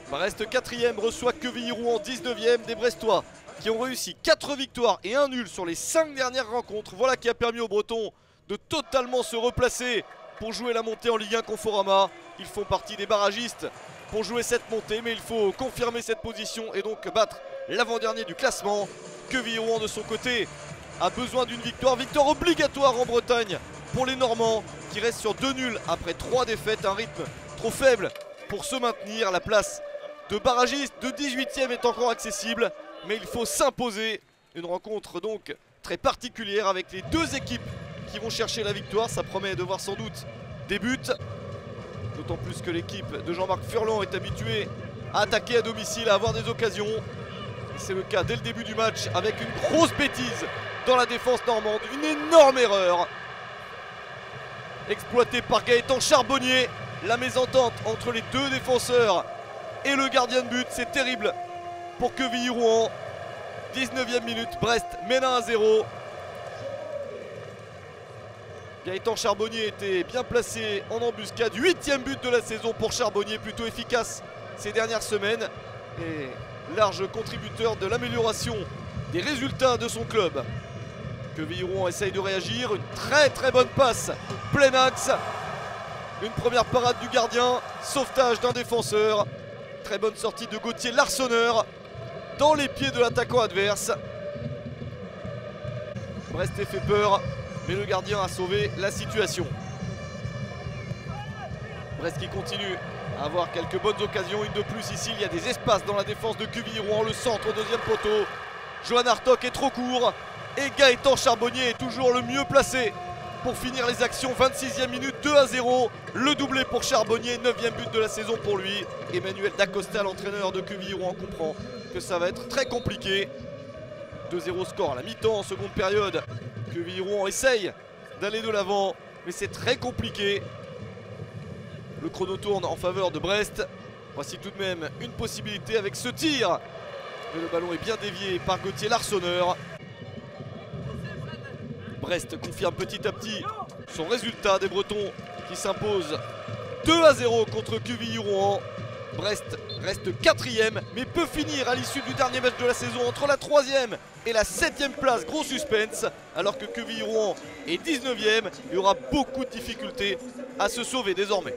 Brest 4ème reçoit Quevilly-Rouen 19ème, des Brestois qui ont réussi 4 victoires et 1 nul sur les 5 dernières rencontres. Voilà qui a permis aux Bretons de totalement se replacer pour jouer la montée en Ligue 1 Conforama. Ils font partie des barragistes pour jouer cette montée, mais il faut confirmer cette position et donc battre l'avant-dernier du classement. Quevilly-Rouen de son côté a besoin d'une victoire obligatoire en Bretagne pour les Normands qui restent sur 2 nuls après 3 défaites, un rythme trop faible pour se maintenir. La place de barragiste de 18ème est encore accessible, mais il faut s'imposer. Une rencontre donc très particulière avec les deux équipes qui vont chercher la victoire. Ça promet de voir sans doute des buts, d'autant plus que l'équipe de Jean-Marc Furlan est habituée à attaquer à domicile, à avoir des occasions. Et c'est le cas dès le début du match avec une grosse bêtise dans la défense normande, une énorme erreur exploitée par Gaëtan Charbonnier. La mésentente entre les deux défenseurs et le gardien de but, c'est terrible pour Quevilly-Rouen. 19ème minute, Brest mène 1-0. Gaëtan Charbonnier était bien placé en embuscade. 8ème but de la saison pour Charbonnier, plutôt efficace ces dernières semaines et large contributeur de l'amélioration des résultats de son club. Quevilly-Rouen essaye de réagir, une très bonne passe, plein axe. Une première parade du gardien, sauvetage d'un défenseur. Très bonne sortie de Gauthier Larsonneur dans les pieds de l'attaquant adverse. Brest est fait peur, mais le gardien a sauvé la situation. Brest qui continue à avoir quelques bonnes occasions. Une de plus ici, il y a des espaces dans la défense de Quevilly-Rouen. Le centre au deuxième poteau. Johan Hartog est trop court. Et Gaëtan Charbonnier est toujours le mieux placé pour finir les actions. 26e minute, 2-0. Le doublé pour Charbonnier, 9e but de la saison pour lui. Emmanuel Dacosta, l'entraîneur de Quevilly-Rouen, comprend que ça va être très compliqué. 2-0 score à la mi-temps en seconde période. Quevilly-Rouen essaye d'aller de l'avant, mais c'est très compliqué. Le chrono tourne en faveur de Brest. Voici tout de même une possibilité avec ce tir. Mais le ballon est bien dévié par Gauthier Larsonneur. Brest confirme petit à petit son résultat des Bretons qui s'imposent 2-0 contre Quevilly-Rouen. Brest reste 4ème mais peut finir à l'issue du dernier match de la saison entre la 3ème et la 7ème place. Gros suspense, alors que Quevilly-Rouen est 19ème. Il y aura beaucoup de difficultés à se sauver désormais.